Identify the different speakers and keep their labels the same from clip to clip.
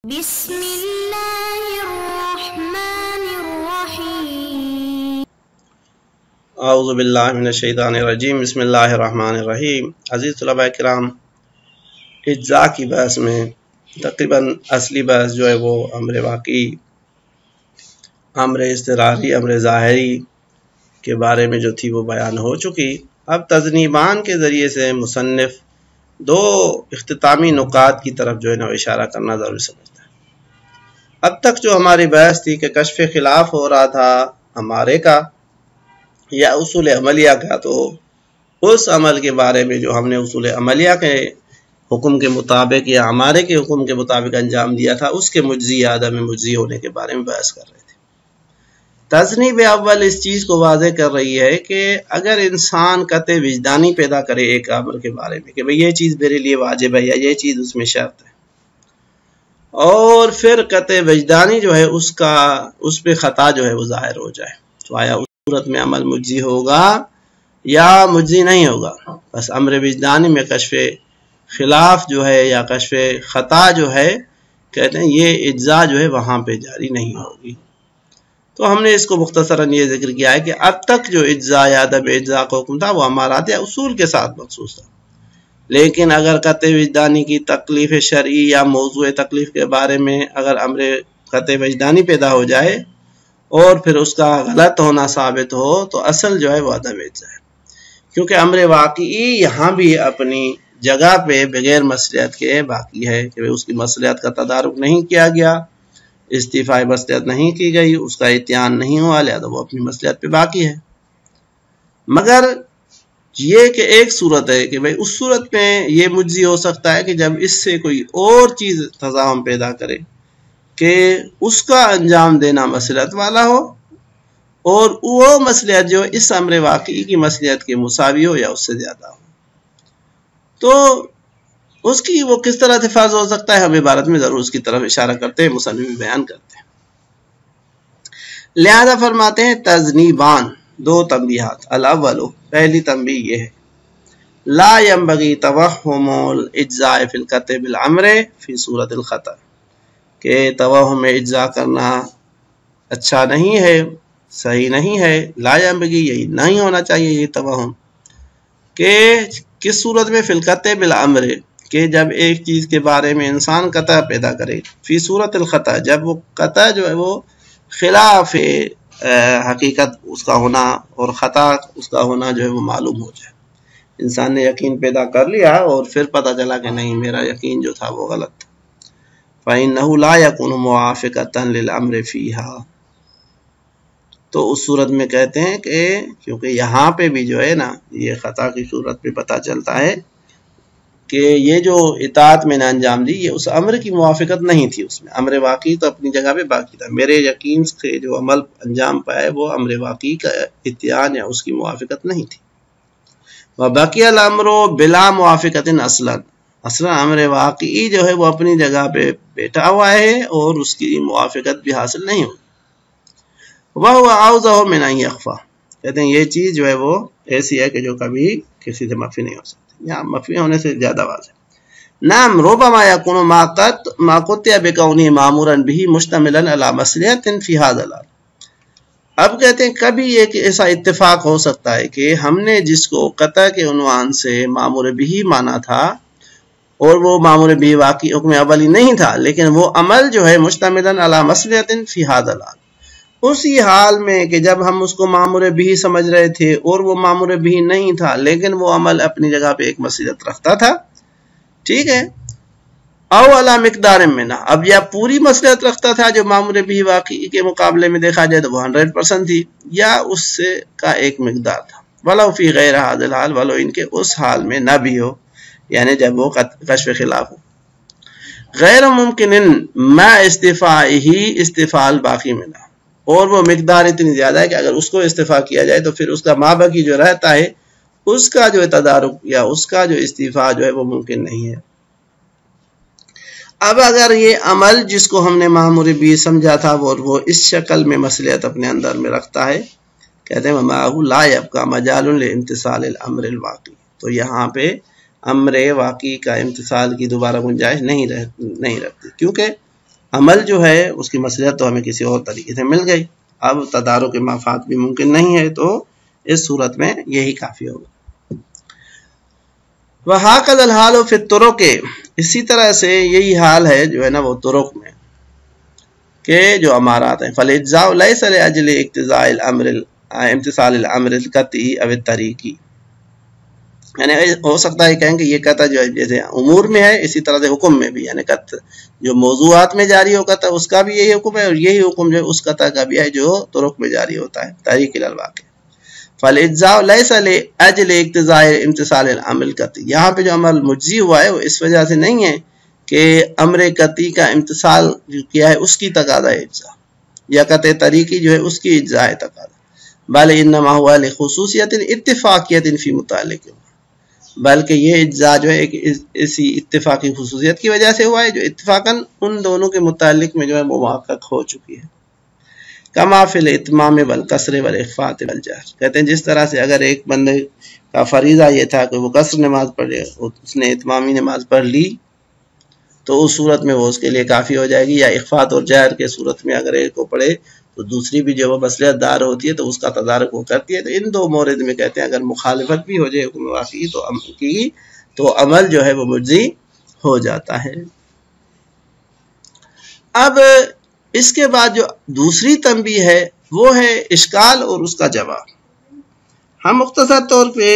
Speaker 1: بسم اللہ الرحمن الرحیم
Speaker 2: اعوذ باللہ من الشیطان الرجیم بسم اللہ الرحمن الرحیم۔ عزیز طلباء کرام، اجزاء کی بحث میں تقریباً اصلی بحث جو ہے وہ امر واقعی، امر اضطراری، امر ظاہری کے بارے میں جو تھی وہ بیان ہو چکی۔ اب تذنیبان کے ذریعے سے مصنف دو اختتامی نکات کی طرف جو ہے نا اشارہ کرنا ضروری سمجھتا ہے۔ اب تک جو ہماری بحث تھی کہ کشف خلاف ہو رہا تھا ہمارے کا یا اصول عملیہ کا، تو اس عمل کے بارے میں جو ہم نے اصول عملیہ کے حکم کے مطابق یا ہمارے کے حکم کے مطابق انجام دیا تھا، اس کے مجزی یا عدم مجزی ہونے کے بارے میں بحث کر رہے تھے۔ تذنیب اول اس چیز کو واضح کر رہی ہے کہ اگر انسان قطع وجدانی پیدا کرے ایک امر کے بارے میں کہ بھئی یہ چیز میرے لیے واجب ہے یا یہ چیز اس میں شرط ہے، اور پھر قطع وجدانی جو ہے اس پہ خطا جو ہے وہ ظاہر ہو جائے، تو آیا اس صورت میں عمل مجزی ہوگا یا مجزی نہیں ہوگا؟ بس امر وجدانی میں کشف خلاف جو ہے یا کشف خطا جو ہے، کہتے ہیں یہ اجزاء جو ہے وہاں پہ جاری نہیں ہوگی۔ تو ہم نے اس کو مختصراً یہ ذکر کیا ہے کہ اب تک جو اجزاء یا عدم اجزاء کا حکم تھا وہ امارات یا اصول کے ساتھ مخصوص تھا، لیکن اگر قطع وجدانی کی تکلیف شرعی یا موضوع تکلیف کے بارے میں اگر امر قطع وجدانی پیدا ہو جائے اور پھر اس کا غلط ہونا ثابت ہو تو اصل جو ہے وہ عدم اجزاء ہے، کیونکہ امر واقعی یہاں بھی اپنی جگہ پہ بغیر مصلحت کے باقی ہے کہ اس کی مصلحت کا تدارک نہیں کیا گیا، استعفاء مصلحت نہیں کی گئی، اس کا اتیان نہیں ہوا، لہذا وہ اپنی مصلحت پہ باقی ہے۔ مگر یہ کہ ایک صورت ہے کہ بھئی اس صورت میں یہ مجزی ہو سکتا ہے کہ جب اس سے کوئی اور چیز تضامن پیدا کرے کہ اس کا انجام دینا مصلحت والا ہو اور وہ مصلحت جو اس امر واقعی کی مصلحت کے مساوی ہو یا اس سے زیادہ ہو، تو اس کی وہ کس طرح اتفاق ہو سکتا ہے، ہم عبارت میں ضرور اس کی طرف اشارہ کرتے ہیں، مصنف بیان کرتے ہیں۔ لہذا فرماتے ہیں تذنیبان، دو تنبیہات۔ الاول، پہلی تنبیہ یہ ہے لا ينبغي توہم الاجزاء فی القطع بالامر فی صورت الخطا، کہ توہم اجزاء کرنا اچھا نہیں ہے، صحیح نہیں ہے۔ لا ينبغي، یہی نہیں ہونا چاہیے یہ توہم، کہ کس صورت میں؟ فی القطع بالامر، کہ جب ایک چیز کے بارے میں انسان قطع پیدا کرے، فی صورت الخطا، جب وہ قطع جو ہے وہ خلاف حقیقت اس کا ہونا اور خطا اس کا ہونا جو ہے وہ معلوم ہو جائے۔ انسان نے یقین پیدا کر لیا اور پھر پتہ چلا کہ نہیں، میرا یقین جو تھا وہ غلط تھا، فإنہ لا یکون موافقۃ للامر فیہا، تو اس صورت میں کہتے ہیں کہ کیونکہ یہاں پہ بھی جو ہے نا یہ خطا کی صورت پہ پتہ چلتا ہے کہ یہ جو اطاعت میں نے انجام دی یہ اس امر کی موافقت نہیں تھی، اس میں امر واقعی تو اپنی جگہ پہ باقی تھا، میرے یقین سے جو عمل انجام پائے وہ امر واقعی کا اتیان یا اس کی موافقت نہیں تھی۔ وبقی الامر بلا موافقت اصلا امر واقعی جو ہے وہ اپنی جگہ پہ بیٹھا ہوا ہے اور اس کی موافقت بھی حاصل نہیں ہوئی۔ وہو اوضح من ان یخفی، کہتے ہیں یہ چیز جو ہے وہ ایسی ہے کہ جو کبھی کسی سے مخفی نہیں ہو سکتی، یا مخفی ہونے سے زیادہ واضح۔ نعم ربما یکون ما قطع بکونہ مامورا بہ مشتملا علی مصلحۃ فی ھذا الامر، اب کہتے ہیں کبھی ایک ایسا اتفاق ہو سکتا ہے کہ ہم نے جس کو قطع کے عنوان سے مامور بہ مانا تھا اور وہ مامور بہ واقعی حکم اولی نہیں تھا، لیکن وہ عمل جو ہے مشتملا علی مصلحۃ فی ھذا الامر، اسی حال میں کہ جب ہم اس کو مامور بہ سمجھ رہے تھے اور وہ مامور بہ نہیں تھا لیکن وہ عمل اپنی جگہ پہ ایک مصلحت رکھتا تھا، ٹھیک ہے، او علی مقدار منہ، اب یا پوری مصلحت رکھتا تھا جو مامور بہ واقعی کے مقابلے میں دیکھا جائے تو وہ 100% تھی، یا اس سے کا ایک مقدار تھا، ولو فی غیر ھذا الحال، ولو ان کے اس حال میں نہ بھی ہو، یعنی جب وہ کشف خلاف ہو۔ غیر ممکن ما استفاءہ استفاء الباقی منہ، اور وہ مقدار اتنی زیادہ ہے کہ اگر اس کو استفاء کیا جائے تو پھر اس کا ما باقی جو رہتا ہے اس کا جو تدارک یا اس کا جو استفاء جو ہے وہ ممکن نہیں ہے۔ اب اگر یہ عمل جس کو ہم نے مامور بہ سمجھا تھا وہ اس شکل میں مصلحت اپنے اندر میں رکھتا ہے، کہتے ہیں وَمَعَهُ لَا يَبْقَى مَجَالٌ لِامْتِثَالِ الْأَمْرِ الْوَاقِعِ، تو یہاں پہ امر واقعی کا امتثال کی دوبارہ گنجائش نہیں رہتی، کیونکہ عمل جو ہے اس کی مصلحت تو ہمیں کسی اور طریقے سے مل گئی، اب تدارک مفاد بھی ممکن نہیں ہے، تو اس صورت میں یہی کافی ہوگا۔ وَهَكَذَا الْحَالُ فِي الطُّرُقِ، اسی طرح سے یہی حال ہے جو ہے نا وہ طرق میں کہ جو امارات ہیں، فَالْإِجْزَاءُ لَيْسَ لِأَجْلِ اقتضاء الْأَمْرِ امتثال الامر القطعی او الطریقی، یعنی ہو سکتا ہے کہیں کہ یہ قطع جو ہے جیسے امور میں ہے اسی طرح سے حکم میں بھی، یعنی قطع جو موضوعات میں جاری ہو قطع اس کا بھی یہی حکم ہے، اور یہی حکم جو ہے اس قطع کا بھی ہے جو طرق میں جاری ہوتا ہے، طریق الواقع۔ فَالْإِجْزَاءُ لَيْسَ لِأَجْلِ اقتضاء امتثال الامر القطعی، یہاں پہ جو عمل مجزی ہوا ہے وہ اس وجہ سے نہیں ہے کہ امر قطعی کا امتثال جو کیا ہے اس کی تقاضا اجزا، یا قطع طریقی جو ہے اس کی اجزا ہے تقاضا، بل انما ہوا لخصوصیت اتفاقیت فی متعلق، بلکہ یہ اجزا جو ہے ایک اسی اتفاقی خصوصیت کی وجہ سے ہوا ہے جو اتفاقاً ان دونوں کے متعلق میں جو ہے وہ محقق ہو چکی ہے۔ کما فی الاتمام والکسر والاخفاء والجہر، کہتے ہیں جس طرح سے اگر ایک بندے کا فریضہ یہ تھا کہ وہ قصر نماز پڑھے، اس نے اتمامی نماز پڑھ لی تو اس صورت میں وہ اس کے لیے کافی ہو جائے گی، یا اخفاء اور جہر کے صورت میں اگر ایک کو پڑھے تو دوسری بھی جو وہ مصلحت دار ہوتی ہے تو اس کا تدارک وہ کرتی ہے۔ تو ان دو مورد میں کہتے ہیں اگر مخالفت بھی ہو جائے حکم واقعی تو عمل جو ہے وہ مجزی ہو جاتا ہے۔ اب اس کے بعد جو دوسری تنبیہ ہے وہ ہے اشکال اور اس کا جواب۔ ہم مختصر طور پہ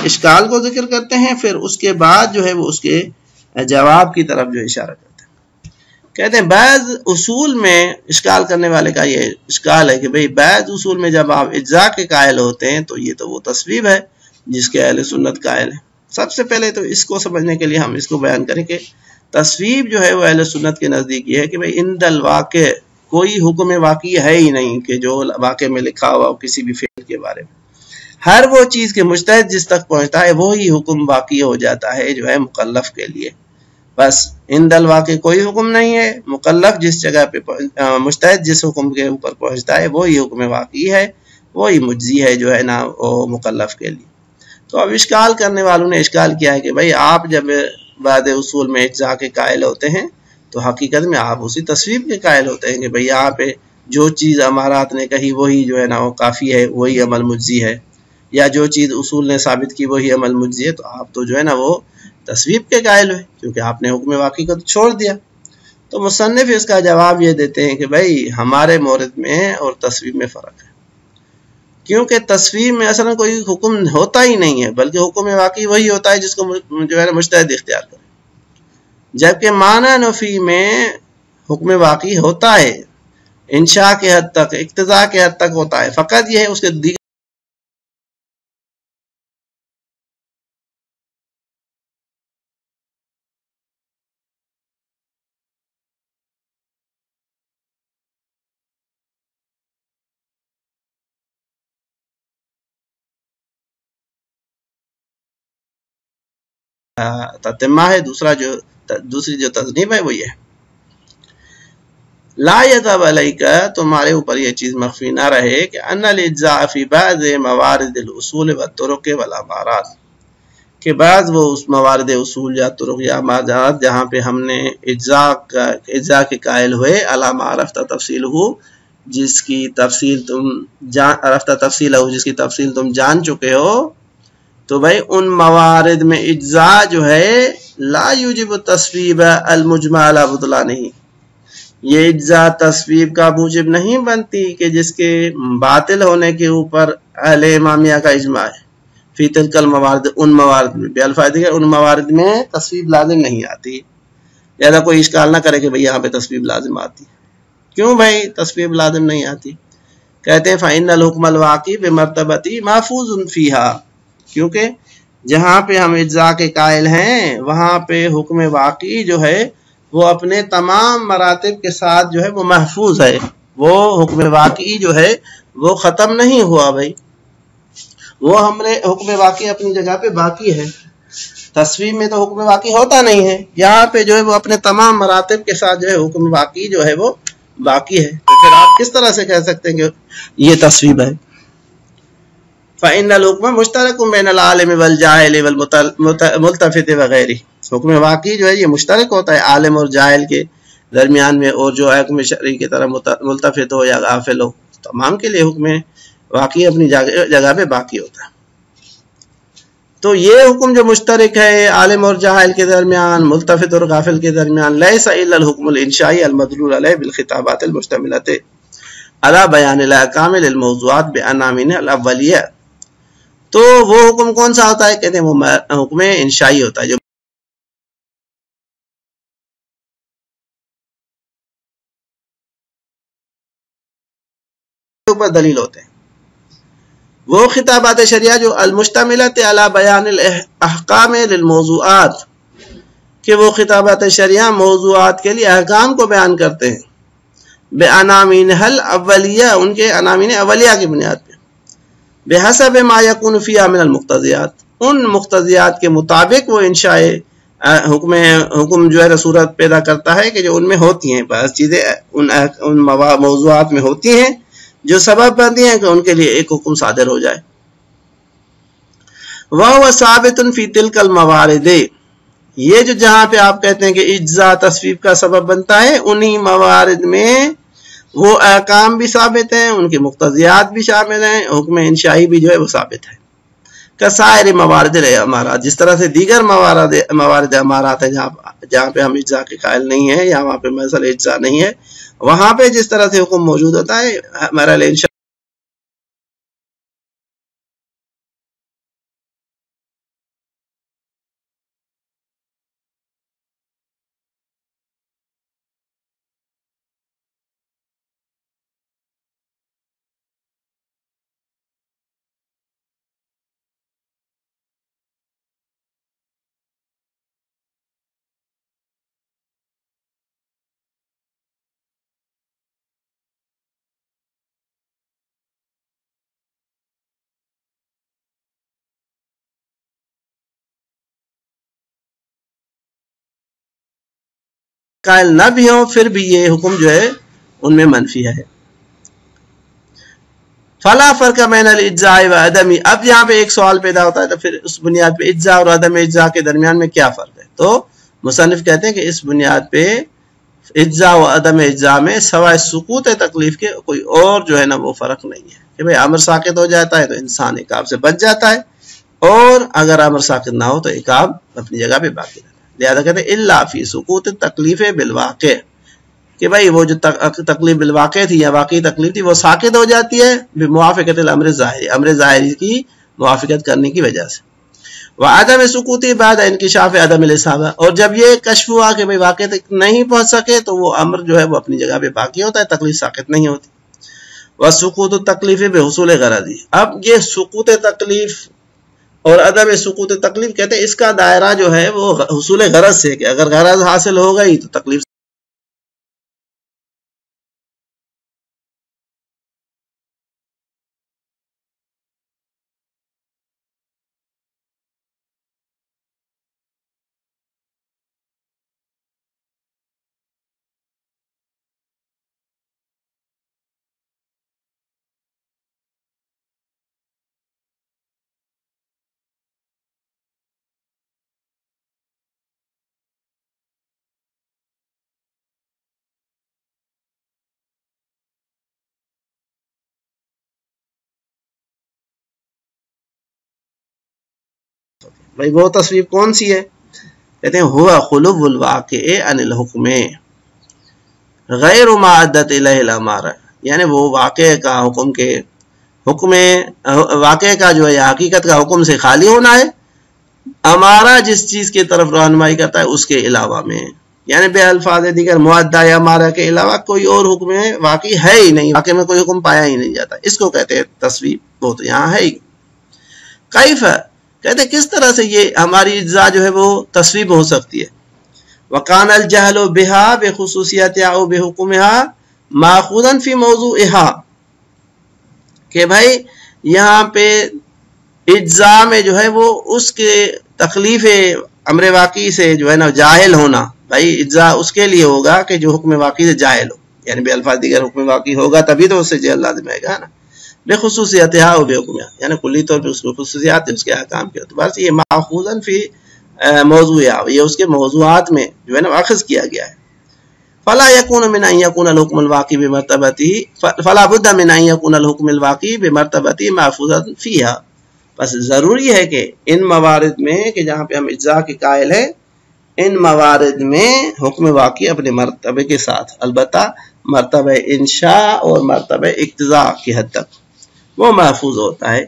Speaker 2: اشکال کو ذکر کرتے ہیں، پھر اس کے بعد جو ہے وہ اس کے جواب کی طرف جو اشارہ کرتے ہیں۔ کہتے ہیں بعض اصول میں اشکال کرنے والے کا یہ اشکال ہے کہ بھئی بعض اصول میں جب آپ اجزاء کے قائل ہوتے ہیں تو یہ تو وہ تصویب ہے جس کے اہل سنت قائل ہیں۔ سب سے پہلے تو اس کو سمجھنے کے لیے ہم اس کو بیان کریں کہ تصویب جو ہے وہ اہل سنت کے نزدیک یہ ہے کہ بھئی عند الواقع کوئی حکم واقعی ہے ہی نہیں کہ جو واقع میں لکھا ہوا ہو کسی بھی فعل کے بارے میں، ہر وہ چیز کے مجتہد جس تک پہنچتا ہے وہی حکم واقعی ہو جاتا ہے جو ہے مکلف کے لیے، بس عند الواقع کوئی حکم نہیں ہے، مکلف جس جگہ پہ مجتہد جس حکم کے اوپر پہنچتا ہے وہی حکم واقعی ہے، وہی مجزی ہے جو ہے نا وہ مکلف کے لیے۔ تو اب اشکال کرنے والوں نے اشکال کیا ہے کہ بھئی آپ جب بعد اصول میں اجزاء کے قائل ہوتے ہیں تو حقیقت میں آپ اسی تصویب کے قائل ہوتے ہیں کہ بھئی یہاں پہ جو چیز امارات نے کہی وہی جو ہے نا وہ کافی ہے، وہی عمل مجزی ہے، یا جو چیز اصول نے ثابت کی وہی عمل مجزی ہے، تو آپ تو جو ہے نا وہ تصویب کے قائل ہوئے کیونکہ آپ نے حکم واقعی کو چھوڑ دیا۔ تو مصنف اس کا جواب یہ دیتے ہیں کہ بھئی ہمارے مورد میں اور تصویب میں فرق ہے، کیونکہ تصویب میں اصلا کوئی حکم ہوتا ہی نہیں ہے بلکہ حکم واقعی وہی ہوتا ہے جس کو جو ہے مجتہد اختیار کرے، جبکہ معنی نفی میں حکم واقعی ہوتا ہے، انشاء کے حد تک اقتضاء کے حد تک ہوتا ہے، فقط یہ ہے اس کے دیگر تتمہ ہے، دوسری جو تذنیب ہے وہ یہ ہے لا یذب علیک، تمہارے اوپر یہ چیز مخفی نہ رہے کہ ان الاجزاء فی بعض موارد الاصول والطرق والامارات، کہ بعض وہ اس موارد اصول یا طرق یا امارات جہاں پہ ہم نے اجزاء کے قائل ہوئے علامہ عرفتہ تفصیل ہو، جس کی تفصیل تم جان چکے ہو، تو بھائی ان موارد میں اجزاء جو ہے لا یوجب التصویب المجمع علی بطلانہ، یہ اجزاء تصویب کا موجب نہیں بنتی کہ جس کے باطل ہونے کے اوپر اہل امامیہ کا اجماع ہے، فی تلک الموارد، ان موارد میں بے الفاظ ہے، ان موارد میں تصویب لازم نہیں آتی، لہذا کوئی اشکال نہ کرے کہ بھئی یہاں پہ تصویب لازم آتی۔ کیوں بھائی تصویب لازم نہیں آتی؟ کہتے ہیں فإن الحکم الواقعی بمرتبتی محفوظ فیہا، کیونکہ جہاں پہ ہم اجزاء کے قائل ہیں وہاں پہ حکم واقعی جو ہے وہ اپنے تمام مراتب کے ساتھ جو ہے وہ محفوظ ہے، وہ حکم واقعی جو ہے وہ ختم نہیں ہوا بھائی، وہ ہم نے حکم واقعی اپنی جگہ پہ باقی ہے، تصویب میں تو حکم واقعی ہوتا نہیں ہے، یہاں پہ جو ہے وہ اپنے تمام مراتب کے ساتھ جو ہے حکم واقعی جو ہے وہ باقی ہے، تو پھر آپ کس طرح سے کہہ سکتے ہیں کہ یہ تصویب ہے؟ فإن الحکم مشترک بین العالم والجاہل والملتفت وغیرہ، حکم واقعی جو ہے یہ مشترک ہوتا ہے عالم اور جاہل کے درمیان میں اور جو حکم شرعی کی طرف ملتفت ہو یا غافل ہو، تمام کے لیے حکم واقعی اپنی جگہ پہ باقی ہوتا ہے۔ تو یہ حکم جو مشترک ہے عالم اور جاہل کے درمیان، ملتفت اور غافل کے درمیان، لیس الا الحکم الانشائی المدلول علیہ بالخطابات المشتملۃ علی بیان الاحکام للموضوعات بعناوین الاولیہ، تو وہ حکم کون سا ہوتا ہے؟ کہتے ہیں وہ حکم انشائی ہوتا ہے جو اوپر دلیل ہوتے ہیں۔ وہ خطابات شریعہ جو المشتملۃ علی بیان الاحکام للموضوعات، کہ وہ خطابات شریعہ موضوعات کے لیے احکام کو بیان کرتے ہیں، بعناوین الاولیہ، ان کے عناوین اولیہ کی بنیاد پہ، بحسب ما یکون فیہا من المقتضیات، ان مقتضیات کے مطابق وہ انشاء حکم جو ہے صورت پیدا کرتا ہے کہ جو ان میں ہوتی ہیں، بعض چیزیں ان موضوعات میں ہوتی ہیں جو سبب بنتی ہیں کہ ان کے لیے ایک حکم صادر ہو جائے۔ وَهُوَ ثَابِتٌ فِي تِلْكَ الْمَوَارِدِ، یہ جو جہاں پہ آپ کہتے ہیں کہ اجزاء تصویب کا سبب بنتا ہے، انہی موارد میں وہ احکام بھی ثابت ہیں، ان کے مقتضیات بھی شامل ہیں، حکم انشائی بھی جو ہے وہ ثابت ہے۔ کسائر موارد الامارات، جس طرح سے دیگر موارد امارات ہیں جہاں پہ ہم اجزاء کے قائل نہیں ہیں یا وہاں پہ مسئلہ اجزاء نہیں ہے، وہاں پہ جس طرح سے حکم موجود ہوتا ہے ہمارا انشاء قائل نہ بھی ہوں، پھر بھی یہ حکم جو ہے ان میں منفی ہے۔ فلا فرق بین الاجزاء و عدمی، اب یہاں پہ ایک سوال پیدا ہوتا ہے تو پھر اس بنیاد پہ اجزاء اور عدم اجزاء کے درمیان میں کیا فرق ہے؟ تو مصنف کہتے ہیں کہ اس بنیاد پہ اجزاء و عدم اجزاء میں سوائے سقوط تکلیف کے کوئی اور جو ہے نا وہ فرق نہیں ہے، کہ بھئی امر ساقط ہو جاتا ہے تو انسان عقاب سے بچ جاتا ہے، اور اگر امر ساقط نہ ہو تو عقاب اپنی جگہ پہ باقی رہتا ہے۔ لہذا کہتے ہیں الا فی سقوط تکلیف بالواقع، کہ بھئی وہ جو تکلیف بالواقع تھی یا واقعی تکلیف تھی وہ ساقط ہو جاتی ہے بموافقت الامر ظاہری، امر ظاہری کی موافقت کرنے کی وجہ سے۔ وعدم سقوط بعد انکشاف عدم الاصابہ، اور جب یہ کشف ہوا کہ بھئی واقع تک نہیں پہنچ سکے تو وہ امر جو ہے وہ اپنی جگہ پہ باقی ہوتا ہے، تکلیف ساقط نہیں ہوتی۔ وسقوط التکلیف بحصول غرضی، اب یہ سقوط تکلیف اور عدم سقوط تکلیف کہتے ہیں اس کا دائرہ جو ہے وہ حصول غرض سے، کہ اگر غرض حاصل ہو گئی تو تکلیف بھائی وہ تصویب کون سی ہے؟ کہتے ہیں ہوا خلو الواقع عن الحکم غیر ما عدت الیہ الامارہ، یعنی وہ واقع کا حکم واقع کا جو ہے حقیقت کا حکم سے خالی ہونا ہے، امارہ جس چیز کی طرف رہنمائی کرتا ہے اس کے علاوہ میں، یعنی بے الفاظ دیگر معدہ یا امارہ کے علاوہ کوئی اور حکم واقعی ہے ہی نہیں، واقع میں کوئی حکم پایا ہی نہیں جاتا، اس کو کہتے ہیں تصویب، وہ تو یہاں ہے ہی۔ کیف، کہتے ہیں کس طرح سے یہ ہماری اجزاء جو ہے وہ تصویب ہو سکتی ہے۔ وَقَانَ الْجَهْلُ بِهَا بِخُصُوصِيَتِهَا أَوْ بِحُكُمِهَا مَأْخُوذًا فِي مَوْضُوعِهَا، کہ بھائی یہاں پہ اجزاء میں جو ہے وہ اس کے تکلیف امر واقعی سے جو ہے نا جاہل ہونا، بھائی اجزاء اس کے لیے ہوگا کہ جو حکم واقعی سے جاہل ہو، یعنی بے الفاظ دیگر حکم واقعی ہوگا تبھی تو اس سے جہل لازم آئے گا نا، بے خصوصیتها و بے حکمها، یعنی کلی طور پہ اس کی خصوصیات ہے، اس کے احکام کے اعتبار سے یہ ماخوذاً فی موضوع، یہ اس کے موضوعات میں جو ہے نا اخذ کیا گیا ہے۔ فلا يكون من ان يكون الحكم الواقع بمرتبته فلا بد من ان يكون الحكم الواقع بمرتبته محفوظا فيها. بس ضروری ہے کہ ان موارد میں کہ جہاں پہ ہم اجزاء کے قائل ہیں ان موارد میں حکم واقعی اپنے مرتبے کے ساتھ، البتہ مرتبہ انشاء اور مرتبہ اقتضاء کی حد تک وہ محفوظ ہوتا ہے.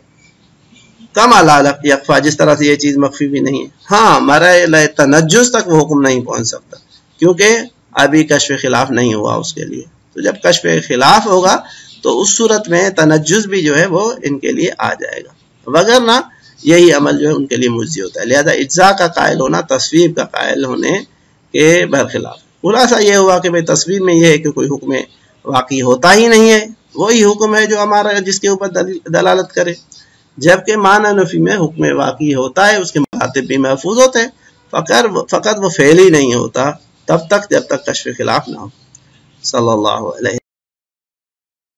Speaker 2: کما لا یکفا، جس طرح سے یہ چیز مخفی بھی نہیں ہے. ہاں مرحلہ تنجس تک وہ حکم نہیں پہنچ سکتا کیونکہ ابھی کشف خلاف نہیں ہوا اس کے لیے. تو جب کشف خلاف ہوگا تو اس صورت میں تنجس بھی جو ہے وہ ان کے لیے آ جائے گا، وگرنہ یہی عمل جو ہے ان کے لیے مجزی ہوتا ہے. لہذا اجزاء کا قائل ہونا تصویب کا قائل ہونے کے برخلاف. خلاصہ یہ ہوا کہ بھئی تصویب میں یہ ہے کہ کوئی حکم واقعی ہوتا ہی نہیں ہے، وہی حکم ہے جو ہمارا جس کے اوپر دلالت کرے، جبکہ معنی نفی میں حکم واقعی ہوتا ہے، اس کے مراتب بھی محفوظ ہوتے ہیں، فقط وہ فعل ہی نہیں ہوتا تب تک جب تک کشف خلاف نہ ہو. صلی اللہ علیہ